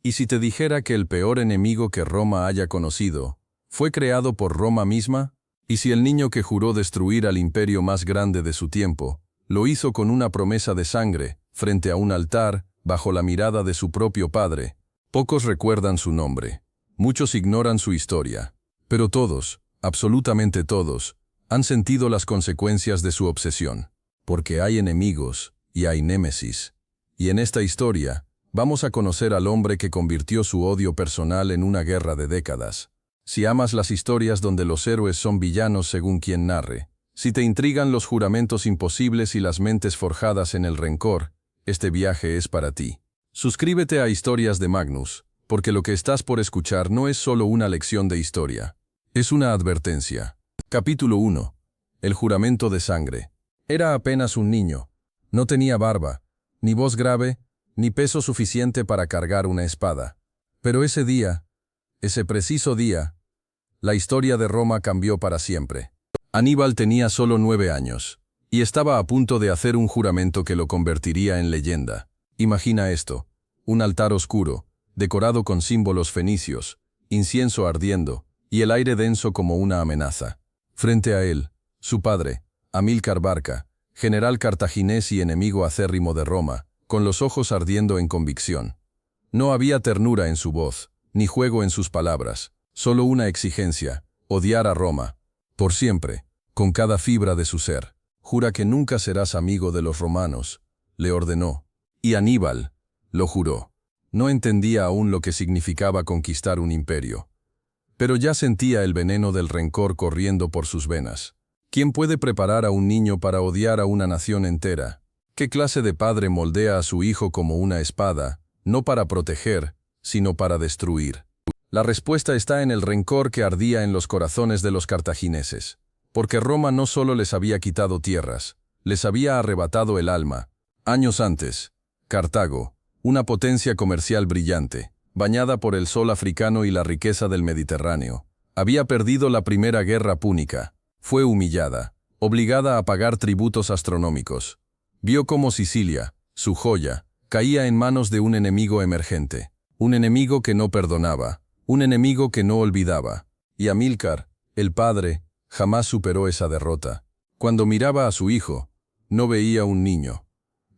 ¿Y si te dijera que el peor enemigo que Roma haya conocido fue creado por Roma misma? ¿Y si el niño que juró destruir al imperio más grande de su tiempo lo hizo con una promesa de sangre, frente a un altar, bajo la mirada de su propio padre? Pocos recuerdan su nombre, muchos ignoran su historia, pero todos, absolutamente todos, han sentido las consecuencias de su obsesión, porque hay enemigos y hay némesis. Y en esta historia, vamos a conocer al hombre que convirtió su odio personal en una guerra de décadas. Si amas las historias donde los héroes son villanos según quien narre, si te intrigan los juramentos imposibles y las mentes forjadas en el rencor, este viaje es para ti. Suscríbete a Historias de Magnus, porque lo que estás por escuchar no es solo una lección de historia, es una advertencia. Capítulo 1. El juramento de sangre. Era apenas un niño. No tenía barba, ni voz grave, ni peso suficiente para cargar una espada. Pero ese día, ese preciso día, la historia de Roma cambió para siempre. Aníbal tenía solo 9 años, y estaba a punto de hacer un juramento que lo convertiría en leyenda. Imagina esto, un altar oscuro, decorado con símbolos fenicios, incienso ardiendo, y el aire denso como una amenaza. Frente a él, su padre, Amílcar Barca, general cartaginés y enemigo acérrimo de Roma, con los ojos ardiendo en convicción. No había ternura en su voz, ni juego en sus palabras, solo una exigencia: odiar a Roma. Por siempre, con cada fibra de su ser. Jura que nunca serás amigo de los romanos, le ordenó. Y Aníbal lo juró. No entendía aún lo que significaba conquistar un imperio, pero ya sentía el veneno del rencor corriendo por sus venas. ¿Quién puede preparar a un niño para odiar a una nación entera? ¿Qué clase de padre moldea a su hijo como una espada, no para proteger, sino para destruir? La respuesta está en el rencor que ardía en los corazones de los cartagineses, porque Roma no solo les había quitado tierras, les había arrebatado el alma. Años antes, Cartago, una potencia comercial brillante, bañada por el sol africano y la riqueza del Mediterráneo, había perdido la primera guerra púnica, fue humillada, obligada a pagar tributos astronómicos. Vio cómo Sicilia, su joya, caía en manos de un enemigo emergente, un enemigo que no perdonaba, un enemigo que no olvidaba. Y Amílcar, el padre, jamás superó esa derrota. Cuando miraba a su hijo, no veía un niño,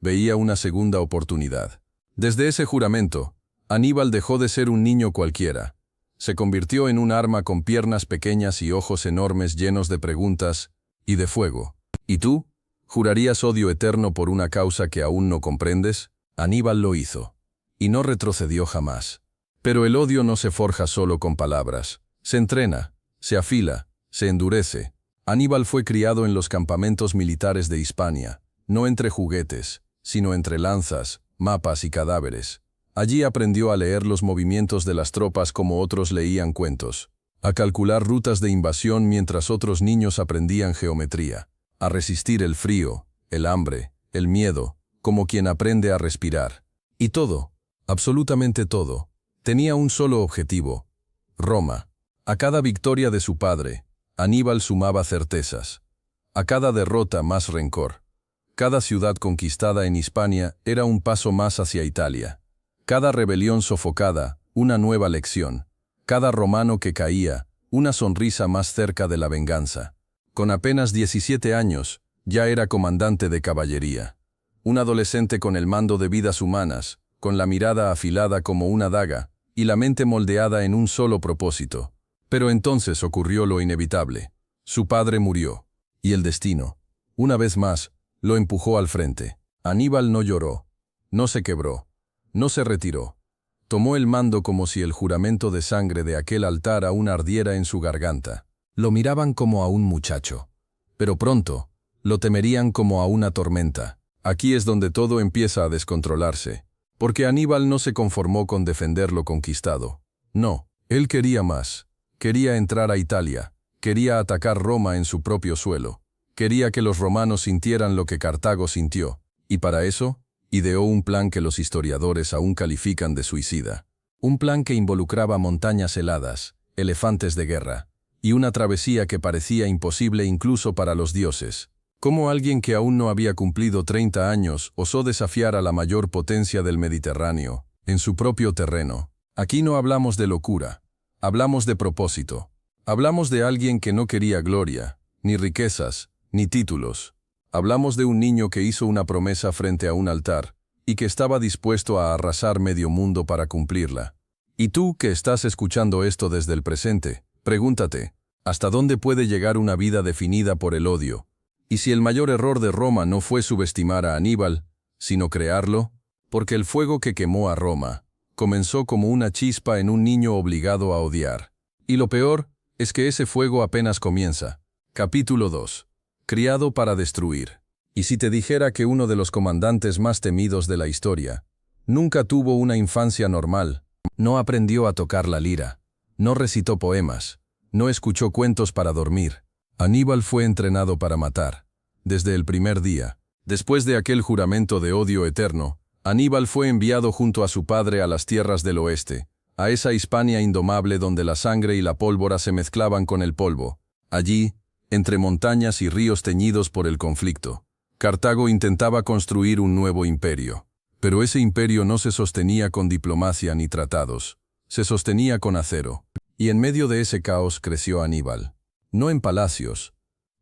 veía una segunda oportunidad. Desde ese juramento, Aníbal dejó de ser un niño cualquiera. Se convirtió en un arma con piernas pequeñas y ojos enormes llenos de preguntas y de fuego. ¿Y tú? ¿Jurarías odio eterno por una causa que aún no comprendes? Aníbal lo hizo, y no retrocedió jamás. Pero el odio no se forja solo con palabras. Se entrena, se afila, se endurece. Aníbal fue criado en los campamentos militares de Hispania, no entre juguetes, sino entre lanzas, mapas y cadáveres. Allí aprendió a leer los movimientos de las tropas como otros leían cuentos, a calcular rutas de invasión mientras otros niños aprendían geometría, a resistir el frío, el hambre, el miedo, como quien aprende a respirar. Y todo, absolutamente todo, tenía un solo objetivo: Roma. A cada victoria de su padre, Aníbal sumaba certezas. A cada derrota más rencor. Cada ciudad conquistada en Hispania era un paso más hacia Italia. Cada rebelión sofocada, una nueva lección. Cada romano que caía, una sonrisa más cerca de la venganza. Con apenas 17 años, ya era comandante de caballería. Un adolescente con el mando de vidas humanas, con la mirada afilada como una daga, y la mente moldeada en un solo propósito. Pero entonces ocurrió lo inevitable. Su padre murió. Y el destino, una vez más, lo empujó al frente. Aníbal no lloró, no se quebró, no se retiró. Tomó el mando como si el juramento de sangre de aquel altar aún ardiera en su garganta. Lo miraban como a un muchacho, pero pronto lo temerían como a una tormenta. Aquí es donde todo empieza a descontrolarse, porque Aníbal no se conformó con defender lo conquistado. No, él quería más. Quería entrar a Italia, quería atacar Roma en su propio suelo, quería que los romanos sintieran lo que Cartago sintió, y para eso, ideó un plan que los historiadores aún califican de suicida. Un plan que involucraba montañas heladas, elefantes de guerra, y una travesía que parecía imposible incluso para los dioses. ¿Cómo alguien que aún no había cumplido 30 años osó desafiar a la mayor potencia del Mediterráneo, en su propio terreno? Aquí no hablamos de locura, hablamos de propósito. Hablamos de alguien que no quería gloria, ni riquezas, ni títulos. Hablamos de un niño que hizo una promesa frente a un altar, y que estaba dispuesto a arrasar medio mundo para cumplirla. Y tú, que estás escuchando esto desde el presente, pregúntate, ¿hasta dónde puede llegar una vida definida por el odio? Y si el mayor error de Roma no fue subestimar a Aníbal, sino crearlo, porque el fuego que quemó a Roma comenzó como una chispa en un niño obligado a odiar. Y lo peor es que ese fuego apenas comienza. Capítulo 2. Criado para destruir. Y si te dijera que uno de los comandantes más temidos de la historia nunca tuvo una infancia normal, no aprendió a tocar la lira, no recitó poemas, no escuchó cuentos para dormir. Aníbal fue entrenado para matar. Desde el primer día, después de aquel juramento de odio eterno, Aníbal fue enviado junto a su padre a las tierras del oeste, a esa Hispania indomable donde la sangre y la pólvora se mezclaban con el polvo. Allí, entre montañas y ríos teñidos por el conflicto, Cartago intentaba construir un nuevo imperio. Pero ese imperio no se sostenía con diplomacia ni tratados, se sostenía con acero. Y en medio de ese caos creció Aníbal. No en palacios,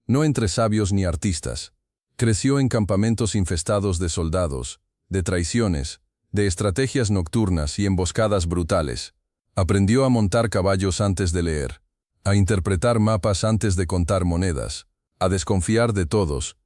no entre sabios ni artistas. Creció en campamentos infestados de soldados, de traiciones, de estrategias nocturnas y emboscadas brutales. Aprendió a montar caballos antes de leer, a interpretar mapas antes de contar monedas, a desconfiar de todos,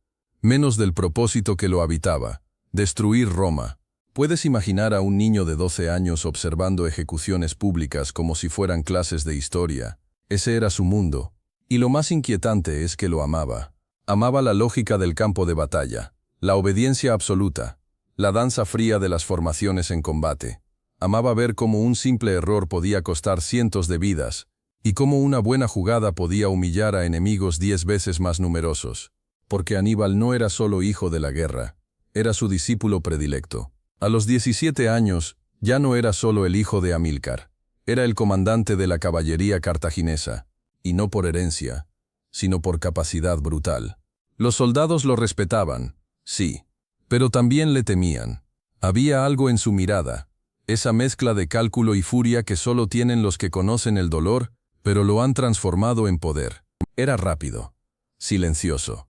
menos del propósito que lo habitaba, destruir Roma. Puedes imaginar a un niño de 12 años observando ejecuciones públicas como si fueran clases de historia. Ese era su mundo. Y lo más inquietante es que lo amaba. Amaba la lógica del campo de batalla, la obediencia absoluta, la danza fría de las formaciones en combate. Amaba ver cómo un simple error podía costar cientos de vidas, y cómo una buena jugada podía humillar a enemigos 10 veces más numerosos. Porque Aníbal no era solo hijo de la guerra, era su discípulo predilecto. A los 17 años, ya no era solo el hijo de Amílcar, era el comandante de la caballería cartaginesa, y no por herencia, sino por capacidad brutal. Los soldados lo respetaban, sí, pero también le temían. Había algo en su mirada, esa mezcla de cálculo y furia que solo tienen los que conocen el dolor, pero lo han transformado en poder. Era rápido, silencioso,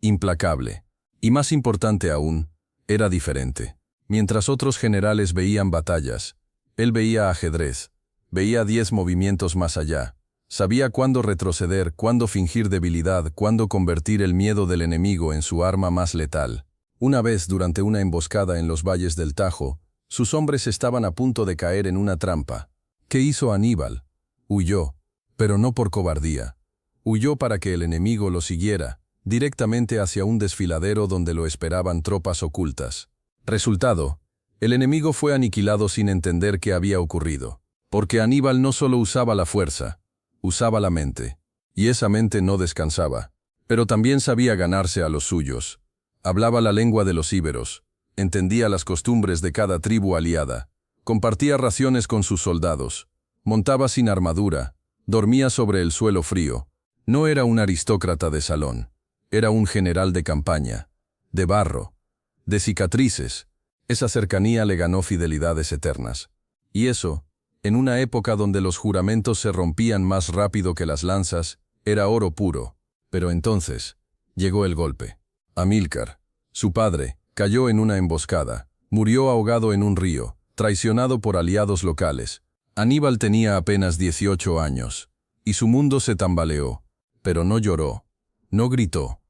implacable, y más importante aún, era diferente. Mientras otros generales veían batallas, él veía ajedrez, veía 10 movimientos más allá, sabía cuándo retroceder, cuándo fingir debilidad, cuándo convertir el miedo del enemigo en su arma más letal. Una vez, durante una emboscada en los valles del Tajo, sus hombres estaban a punto de caer en una trampa. ¿Qué hizo Aníbal? Huyó, pero no por cobardía. Huyó para que el enemigo lo siguiera, directamente hacia un desfiladero donde lo esperaban tropas ocultas. Resultado, el enemigo fue aniquilado sin entender qué había ocurrido, porque Aníbal no solo usaba la fuerza, usaba la mente, y esa mente no descansaba, pero también sabía ganarse a los suyos. Hablaba la lengua de los íberos, entendía las costumbres de cada tribu aliada, compartía raciones con sus soldados, montaba sin armadura, dormía sobre el suelo frío. No era un aristócrata de salón, era un general de campaña, de barro, de cicatrices. Esa cercanía le ganó fidelidades eternas. Y eso, en una época donde los juramentos se rompían más rápido que las lanzas, era oro puro. Pero entonces, llegó el golpe. Amílcar, su padre, cayó en una emboscada, murió ahogado en un río, traicionado por aliados locales. Aníbal tenía apenas 18 años, y su mundo se tambaleó, pero no lloró, no gritó,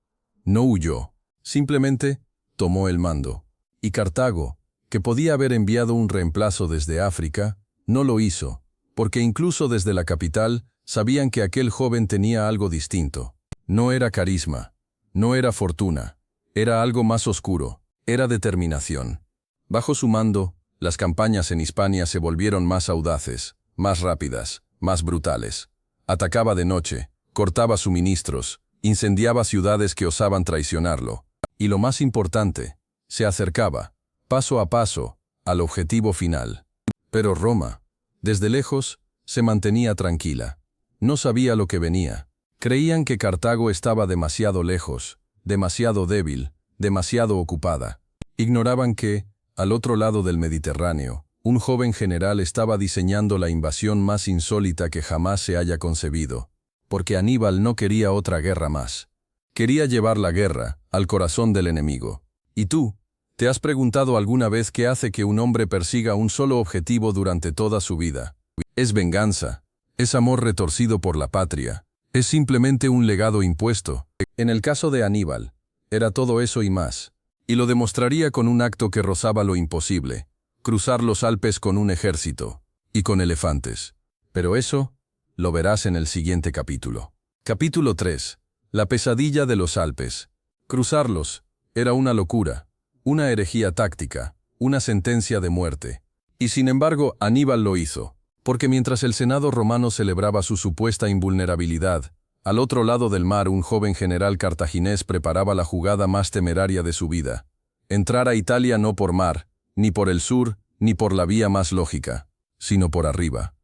no huyó, simplemente tomó el mando. Y Cartago, que podía haber enviado un reemplazo desde África, no lo hizo, porque incluso desde la capital sabían que aquel joven tenía algo distinto. No era carisma, no era fortuna, era algo más oscuro, era determinación. Bajo su mando, las campañas en Hispania se volvieron más audaces, más rápidas, más brutales. Atacaba de noche, cortaba suministros, incendiaba ciudades que osaban traicionarlo. Y lo más importante, se acercaba, paso a paso, al objetivo final. Pero Roma, desde lejos, se mantenía tranquila. No sabía lo que venía. Creían que Cartago estaba demasiado lejos, demasiado débil, demasiado ocupada. Ignoraban que, al otro lado del Mediterráneo, Un joven general estaba diseñando la invasión más insólita que jamás se haya concebido, porque Aníbal no quería otra guerra más. Quería llevar la guerra al corazón del enemigo. ¿Y tú? ¿Te has preguntado alguna vez qué hace que un hombre persiga un solo objetivo durante toda su vida? Es venganza, es amor retorcido por la patria, es simplemente un legado impuesto. En el caso de Aníbal, era todo eso y más, y lo demostraría con un acto que rozaba lo imposible, cruzar los Alpes con un ejército, y con elefantes. Pero eso, lo verás en el siguiente capítulo. Capítulo 3. La pesadilla de los Alpes. Cruzarlos era una locura, una herejía táctica, una sentencia de muerte. Y sin embargo, Aníbal lo hizo, porque mientras el Senado romano celebraba su supuesta invulnerabilidad, al otro lado del mar un joven general cartaginés preparaba la jugada más temeraria de su vida. Entrar a Italia no por mar, ni por el sur, ni por la vía más lógica, sino por arriba,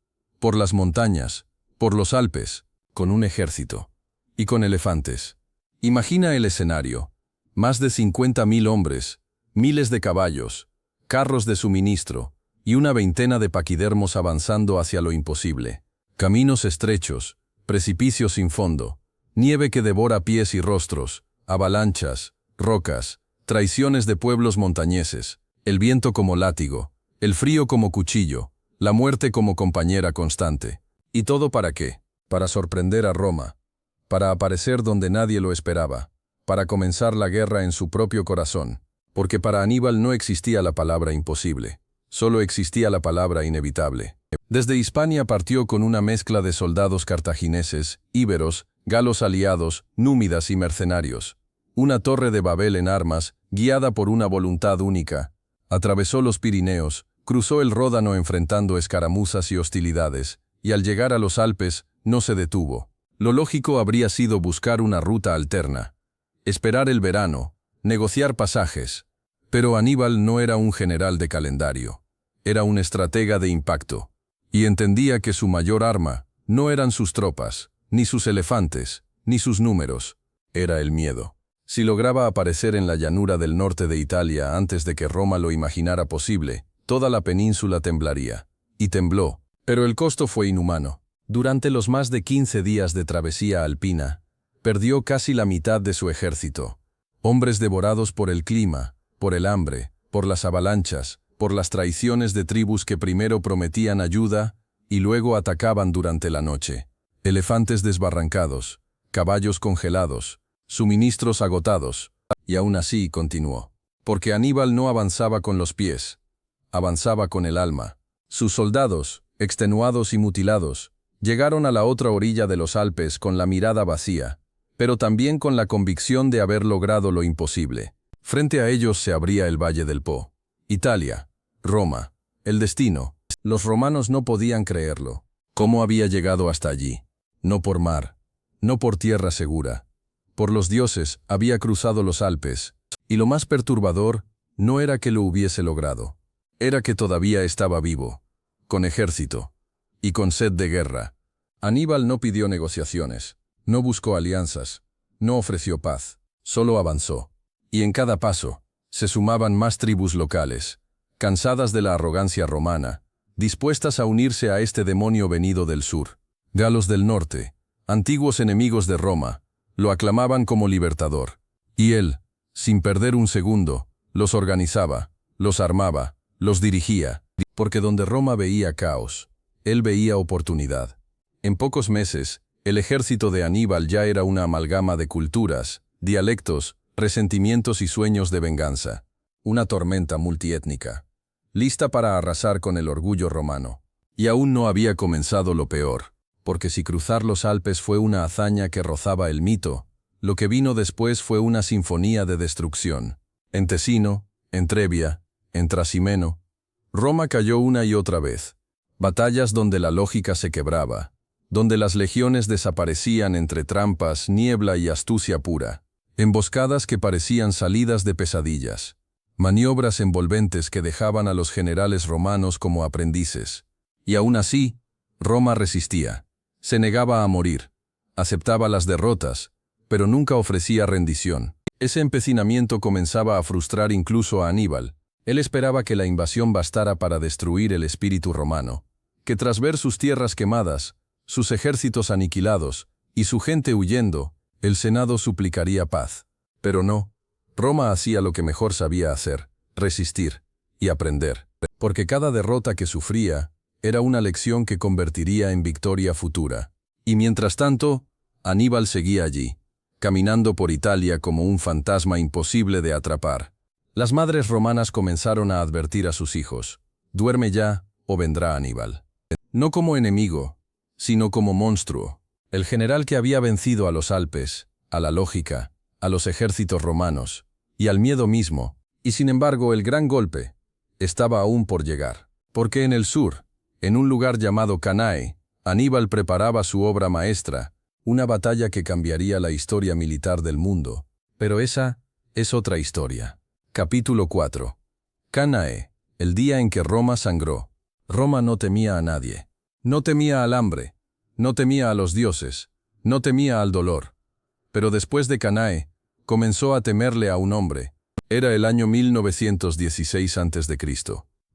por las montañas, por los Alpes, con un ejército, y con elefantes. Imagina el escenario: más de 50.000 hombres, miles de caballos, carros de suministro, y una veintena de paquidermos avanzando hacia lo imposible. Caminos estrechos, precipicios sin fondo, nieve que devora pies y rostros, avalanchas, rocas, traiciones de pueblos montañeses, el viento como látigo, el frío como cuchillo, la muerte como compañera constante. ¿Y todo para qué? Para sorprender a Roma, para aparecer donde nadie lo esperaba, para comenzar la guerra en su propio corazón, porque para Aníbal no existía la palabra imposible, solo existía la palabra inevitable. Desde Hispania partió con una mezcla de soldados cartagineses, íberos, galos aliados, númidas y mercenarios. Una torre de Babel en armas, guiada por una voluntad única. Atravesó los Pirineos, cruzó el Ródano enfrentando escaramuzas y hostilidades, y al llegar a los Alpes, no se detuvo. Lo lógico habría sido buscar una ruta alterna, esperar el verano, negociar pasajes. Pero Aníbal no era un general de calendario, era un estratega de impacto, y entendía que su mayor arma no eran sus tropas, ni sus elefantes, ni sus números, era el miedo. Si lograba aparecer en la llanura del norte de Italia antes de que Roma lo imaginara posible, toda la península temblaría. Y tembló, pero el costo fue inhumano. Durante los más de 15 días de travesía alpina, perdió casi la mitad de su ejército. Hombres devorados por el clima, por el hambre, por las avalanchas, por las traiciones de tribus que primero prometían ayuda y luego atacaban durante la noche. Elefantes desbarrancados, caballos congelados, suministros agotados, y aún así continuó. Porque Aníbal no avanzaba con los pies, avanzaba con el alma. Sus soldados, extenuados y mutilados, llegaron a la otra orilla de los Alpes con la mirada vacía, pero también con la convicción de haber logrado lo imposible. Frente a ellos se abría el Valle del Po. Italia, Roma, el destino. Los romanos no podían creerlo. ¿Cómo había llegado hasta allí? No por mar, no por tierra segura. Por los dioses había cruzado los Alpes, y lo más perturbador no era que lo hubiese logrado. Era que todavía estaba vivo, con ejército, y con sed de guerra. Aníbal no pidió negociaciones, no buscó alianzas, no ofreció paz, solo avanzó. Y en cada paso, se sumaban más tribus locales, cansadas de la arrogancia romana, dispuestas a unirse a este demonio venido del sur. Galos del norte, antiguos enemigos de Roma, lo aclamaban como libertador. Y él, sin perder un segundo, los organizaba, los armaba, los dirigía, porque donde Roma veía caos, él veía oportunidad. En pocos meses, el ejército de Aníbal ya era una amalgama de culturas, dialectos, resentimientos y sueños de venganza. Una tormenta multiétnica, lista para arrasar con el orgullo romano. Y aún no había comenzado lo peor, porque si cruzar los Alpes fue una hazaña que rozaba el mito, lo que vino después fue una sinfonía de destrucción. En Tesino, en Trebia, en Trasimeno, Roma cayó una y otra vez. Batallas donde la lógica se quebraba, donde las legiones desaparecían entre trampas, niebla y astucia pura. Emboscadas que parecían salidas de pesadillas. Maniobras envolventes que dejaban a los generales romanos como aprendices. Y aún así, Roma resistía. Se negaba a morir. Aceptaba las derrotas, pero nunca ofrecía rendición. Ese empecinamiento comenzaba a frustrar incluso a Aníbal, Él esperaba que la invasión bastara para destruir el espíritu romano, que tras ver sus tierras quemadas, sus ejércitos aniquilados y su gente huyendo, el Senado suplicaría paz. Pero no, Roma hacía lo que mejor sabía hacer, resistir y aprender, porque cada derrota que sufría era una lección que convertiría en victoria futura. Y mientras tanto, Aníbal seguía allí, caminando por Italia como un fantasma imposible de atrapar. Las madres romanas comenzaron a advertir a sus hijos: duerme ya o vendrá Aníbal. No como enemigo, sino como monstruo, el general que había vencido a los Alpes, a la lógica, a los ejércitos romanos y al miedo mismo. Y sin embargo el gran golpe estaba aún por llegar, porque en el sur, en un lugar llamado Cannae, Aníbal preparaba su obra maestra, una batalla que cambiaría la historia militar del mundo. Pero esa es otra historia. Capítulo 4. Cannae, el día en que Roma sangró. Roma no temía a nadie. No temía al hambre, no temía a los dioses, no temía al dolor. Pero después de Cannae, comenzó a temerle a un hombre. Era el año 1916 a.C.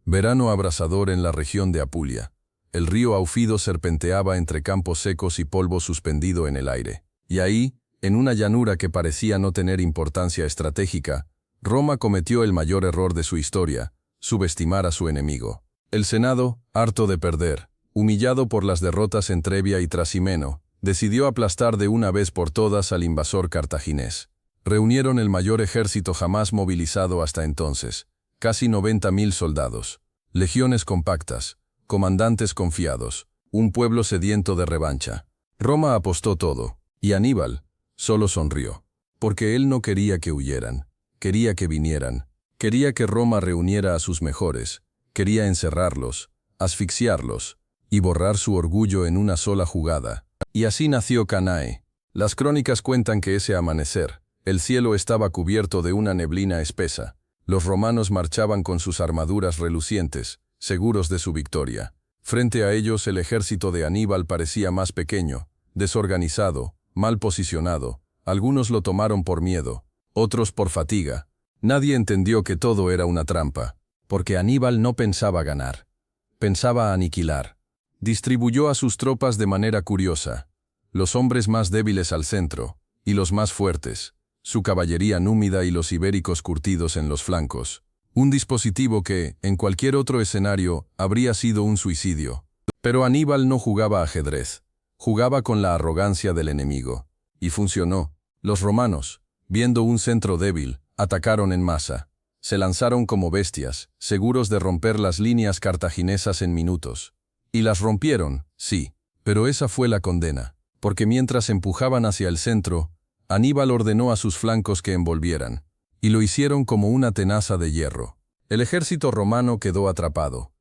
Verano abrasador en la región de Apulia. El río Aufido serpenteaba entre campos secos y polvo suspendido en el aire. Y ahí, en una llanura que parecía no tener importancia estratégica, Roma cometió el mayor error de su historia: subestimar a su enemigo. El Senado, harto de perder, humillado por las derrotas en Trebia y Trasimeno, decidió aplastar de una vez por todas al invasor cartaginés. Reunieron el mayor ejército jamás movilizado hasta entonces, casi 90.000 soldados, legiones compactas, comandantes confiados, un pueblo sediento de revancha. Roma apostó todo, y Aníbal solo sonrió, porque él no quería que huyeran, quería que vinieran, quería que Roma reuniera a sus mejores, quería encerrarlos, asfixiarlos y borrar su orgullo en una sola jugada. Y así nació Cannae. Las crónicas cuentan que ese amanecer, el cielo estaba cubierto de una neblina espesa. Los romanos marchaban con sus armaduras relucientes, seguros de su victoria. Frente a ellos el ejército de Aníbal parecía más pequeño, desorganizado, mal posicionado. Algunos lo tomaron por miedo, otros por fatiga. Nadie entendió que todo era una trampa, porque Aníbal no pensaba ganar, pensaba aniquilar. Distribuyó a sus tropas de manera curiosa, los hombres más débiles al centro, y los más fuertes, su caballería númida y los ibéricos curtidos en los flancos. Un dispositivo que, en cualquier otro escenario, habría sido un suicidio. Pero Aníbal no jugaba ajedrez, jugaba con la arrogancia del enemigo. Y funcionó. Los romanos, viendo un centro débil, atacaron en masa. Se lanzaron como bestias, seguros de romper las líneas cartaginesas en minutos. Y las rompieron, sí, pero esa fue la condena, porque mientras empujaban hacia el centro, Aníbal ordenó a sus flancos que envolvieran, y lo hicieron como una tenaza de hierro. El ejército romano quedó atrapado,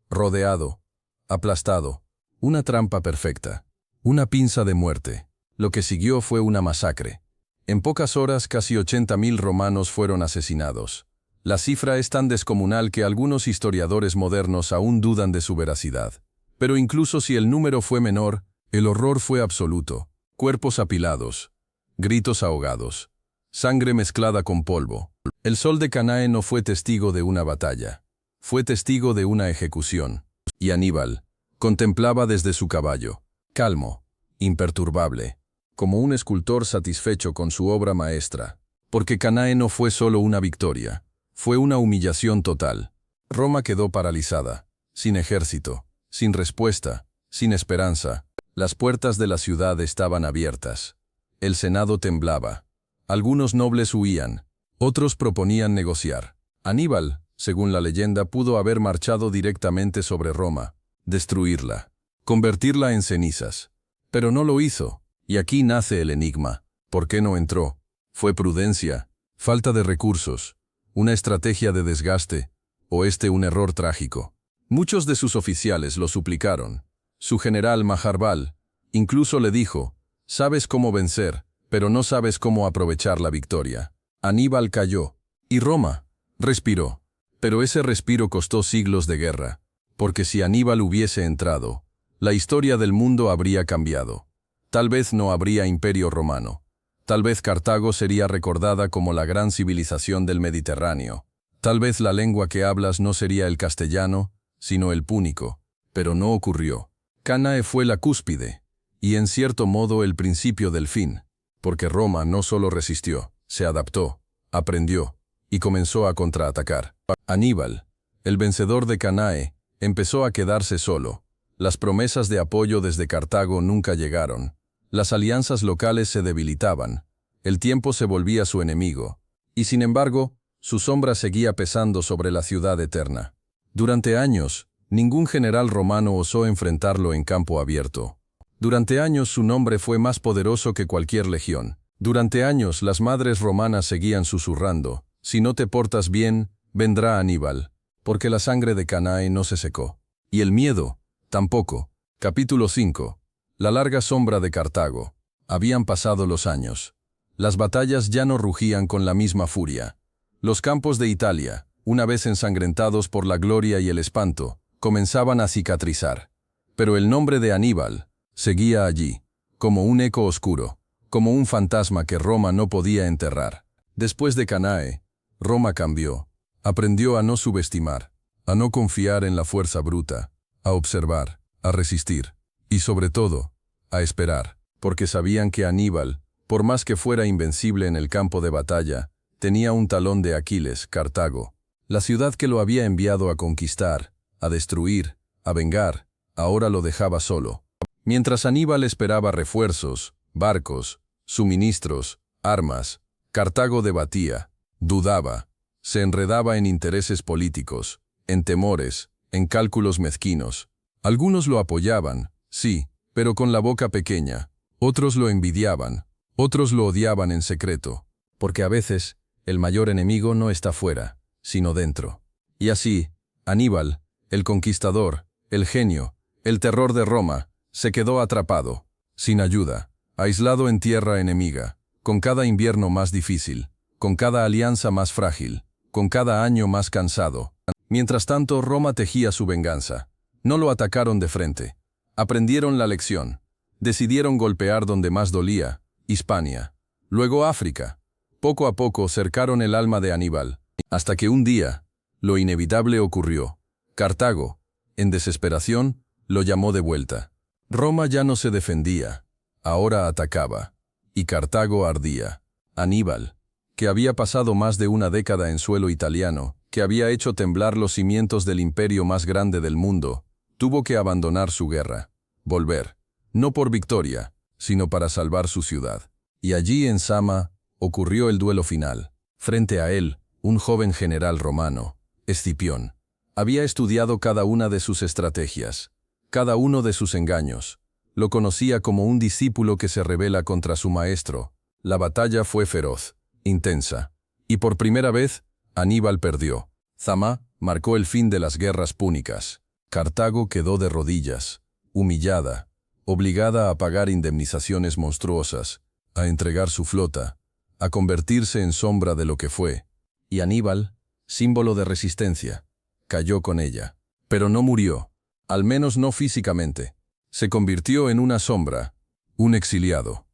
rodeado, aplastado, una trampa perfecta, una pinza de muerte. Lo que siguió fue una masacre. En pocas horas casi 80.000 romanos fueron asesinados. La cifra es tan descomunal que algunos historiadores modernos aún dudan de su veracidad. Pero incluso si el número fue menor, el horror fue absoluto. Cuerpos apilados, gritos ahogados, sangre mezclada con polvo. El sol de Cannae no fue testigo de una batalla, fue testigo de una ejecución. Y Aníbal contemplaba desde su caballo, calmo, imperturbable, como un escultor satisfecho con su obra maestra. Porque Cannae no fue solo una victoria, fue una humillación total. Roma quedó paralizada, sin ejército, sin respuesta, sin esperanza. Las puertas de la ciudad estaban abiertas. El Senado temblaba. Algunos nobles huían, otros proponían negociar. Aníbal, según la leyenda, pudo haber marchado directamente sobre Roma, destruirla, convertirla en cenizas. Pero no lo hizo. Y aquí nace el enigma. ¿Por qué no entró? ¿Fue prudencia? ¿Falta de recursos? ¿Una estrategia de desgaste? ¿O un error trágico? Muchos de sus oficiales lo suplicaron. Su general Maharbal incluso le dijo: sabes cómo vencer, pero no sabes cómo aprovechar la victoria. Aníbal cayó, y Roma respiró. Pero ese respiro costó siglos de guerra, porque si Aníbal hubiese entrado, la historia del mundo habría cambiado. Tal vez no habría imperio romano. Tal vez Cartago sería recordada como la gran civilización del Mediterráneo. Tal vez la lengua que hablas no sería el castellano, sino el púnico, pero no ocurrió. Cannae fue la cúspide, y en cierto modo el principio del fin, porque Roma no solo resistió, se adaptó, aprendió, y comenzó a contraatacar. Aníbal, el vencedor de Cannae, empezó a quedarse solo. Las promesas de apoyo desde Cartago nunca llegaron. Las alianzas locales se debilitaban. El tiempo se volvía su enemigo. Y sin embargo, su sombra seguía pesando sobre la ciudad eterna. Durante años, ningún general romano osó enfrentarlo en campo abierto. Durante años su nombre fue más poderoso que cualquier legión. Durante años las madres romanas seguían susurrando: si no te portas bien, vendrá Aníbal, porque la sangre de Cannae no se secó. Y el miedo, tampoco. Capítulo 5. La larga sombra de Cartago. Habían pasado los años. Las batallas ya no rugían con la misma furia. Los campos de Italia, una vez ensangrentados por la gloria y el espanto, comenzaban a cicatrizar. Pero el nombre de Aníbal seguía allí, como un eco oscuro, como un fantasma que Roma no podía enterrar. Después de Cannae, Roma cambió. Aprendió a no subestimar, a no confiar en la fuerza bruta, a observar, a resistir, y sobre todo, a esperar, porque sabían que Aníbal, por más que fuera invencible en el campo de batalla, tenía un talón de Aquiles, Cartago. La ciudad que lo había enviado a conquistar, a destruir, a vengar, ahora lo dejaba solo. Mientras Aníbal esperaba refuerzos, barcos, suministros, armas, Cartago debatía, dudaba, se enredaba en intereses políticos, en temores, en cálculos mezquinos. Algunos lo apoyaban, sí, pero con la boca pequeña. Otros lo envidiaban, otros lo odiaban en secreto, porque a veces el mayor enemigo no está fuera, sino dentro. Y así, Aníbal, el conquistador, el genio, el terror de Roma, se quedó atrapado, sin ayuda, aislado en tierra enemiga, con cada invierno más difícil, con cada alianza más frágil, con cada año más cansado. Mientras tanto, Roma tejía su venganza. No lo atacaron de frente. Aprendieron la lección. Decidieron golpear donde más dolía, Hispania. Luego África. Poco a poco cercaron el alma de Aníbal, hasta que un día, lo inevitable ocurrió. Cartago, en desesperación, lo llamó de vuelta. Roma ya no se defendía, ahora atacaba. Y Cartago ardía. Aníbal, que había pasado más de una década en suelo italiano, que había hecho temblar los cimientos del imperio más grande del mundo, tuvo que abandonar su guerra, volver, no por victoria, sino para salvar su ciudad. Y allí en Sama ocurrió el duelo final. Frente a él, un joven general romano, Escipión, había estudiado cada una de sus estrategias, cada uno de sus engaños. Lo conocía como un discípulo que se rebela contra su maestro. La batalla fue feroz, intensa, y por primera vez, Aníbal perdió. Zama marcó el fin de las guerras púnicas. Cartago quedó de rodillas, humillada, obligada a pagar indemnizaciones monstruosas, a entregar su flota, a convertirse en sombra de lo que fue. Y Aníbal, símbolo de resistencia, cayó con ella. Pero no murió, al menos no físicamente. Se convirtió en una sombra, un exiliado,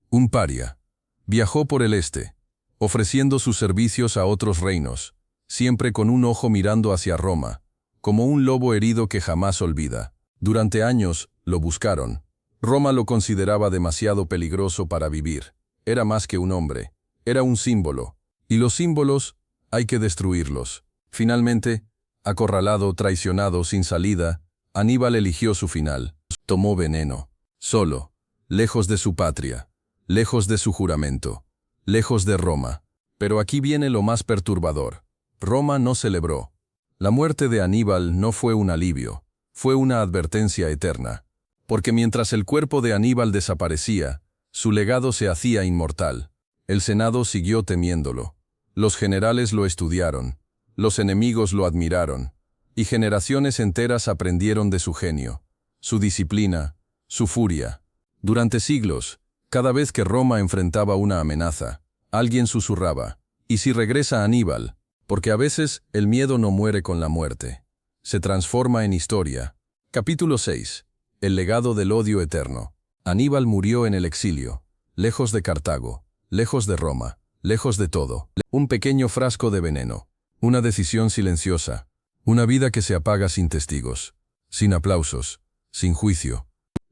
un paria. Viajó por el este, ofreciendo sus servicios a otros reinos, siempre con un ojo mirando hacia Roma, como un lobo herido que jamás olvida. Durante años lo buscaron. Roma lo consideraba demasiado peligroso para vivir. Era más que un hombre, era un símbolo. Y los símbolos hay que destruirlos. Finalmente, acorralado, traicionado, sin salida, Aníbal eligió su final. Tomó veneno, solo, lejos de su patria, lejos de su juramento, lejos de Roma. Pero aquí viene lo más perturbador. Roma no celebró. La muerte de Aníbal no fue un alivio, fue una advertencia eterna. Porque mientras el cuerpo de Aníbal desaparecía, su legado se hacía inmortal. El Senado siguió temiéndolo. Los generales lo estudiaron, los enemigos lo admiraron, y generaciones enteras aprendieron de su genio, su disciplina, su furia. Durante siglos, cada vez que Roma enfrentaba una amenaza, alguien susurraba: ¿y si regresa Aníbal? Porque a veces el miedo no muere con la muerte. Se transforma en historia. Capítulo 6. El legado del odio eterno. Aníbal murió en el exilio, lejos de Cartago, lejos de Roma, lejos de todo. Un pequeño frasco de veneno, Una decisión silenciosa. Una vida que se apaga sin testigos, sin aplausos, sin juicio.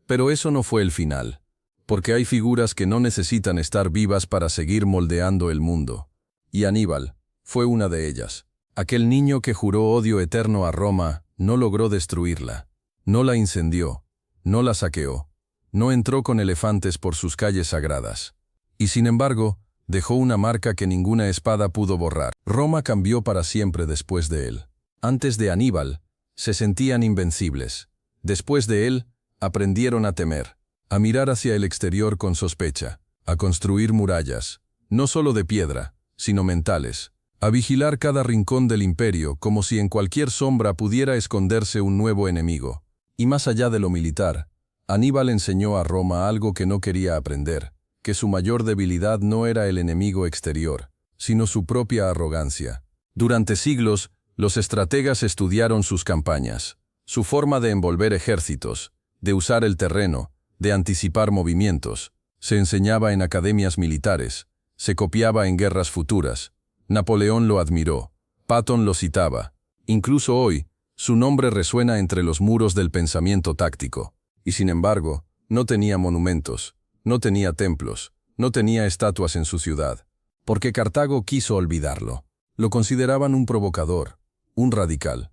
Pero eso no fue el final. Porque hay figuras que no necesitan estar vivas para seguir moldeando el mundo. Y Aníbal fue una de ellas. Aquel niño que juró odio eterno a Roma no logró destruirla. No la incendió, no la saqueó, no entró con elefantes por sus calles sagradas. Y sin embargo, dejó una marca que ninguna espada pudo borrar. Roma cambió para siempre después de él. Antes de Aníbal, se sentían invencibles. Después de él, aprendieron a temer, a mirar hacia el exterior con sospecha, a construir murallas, no solo de piedra, sino mentales, a vigilar cada rincón del imperio como si en cualquier sombra pudiera esconderse un nuevo enemigo. Y más allá de lo militar, Aníbal enseñó a Roma algo que no quería aprender, que su mayor debilidad no era el enemigo exterior, sino su propia arrogancia. Durante siglos, los estrategas estudiaron sus campañas, su forma de envolver ejércitos, de usar el terreno, de anticipar movimientos. Se enseñaba en academias militares, se copiaba en guerras futuras. Napoleón lo admiró, Patton lo citaba. Incluso hoy, su nombre resuena entre los muros del pensamiento táctico. Y sin embargo, no tenía monumentos, no tenía templos, no tenía estatuas en su ciudad. Porque Cartago quiso olvidarlo. Lo consideraban un provocador, un radical,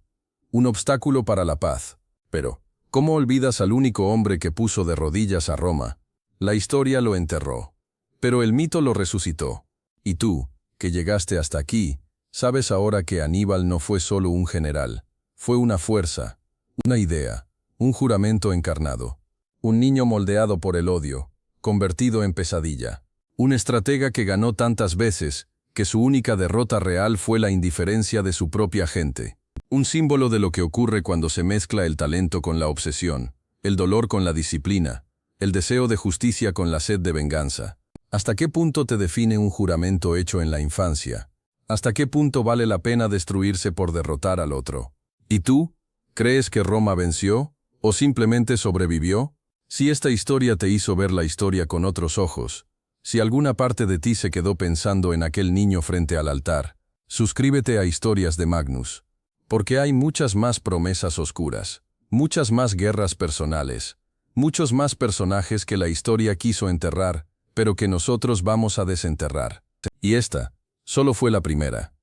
un obstáculo para la paz. Pero, ¿cómo olvidas al único hombre que puso de rodillas a Roma? La historia lo enterró, pero el mito lo resucitó. Y tú, que llegaste hasta aquí, sabes ahora que Aníbal no fue solo un general, fue una fuerza, una idea, un juramento encarnado, un niño moldeado por el odio, convertido en pesadilla, un estratega que ganó tantas veces que su única derrota real fue la indiferencia de su propia gente. Un símbolo de lo que ocurre cuando se mezcla el talento con la obsesión, el dolor con la disciplina, el deseo de justicia con la sed de venganza. ¿Hasta qué punto te define un juramento hecho en la infancia? ¿Hasta qué punto vale la pena destruirse por derrotar al otro? ¿Y tú? ¿Crees que Roma venció? ¿O simplemente sobrevivió? Si esta historia te hizo ver la historia con otros ojos, si alguna parte de ti se quedó pensando en aquel niño frente al altar, suscríbete a Historias de Magnus. Porque hay muchas más promesas oscuras, muchas más guerras personales, muchos más personajes que la historia quiso enterrar, pero que nosotros vamos a desenterrar. Y esta solo fue la primera.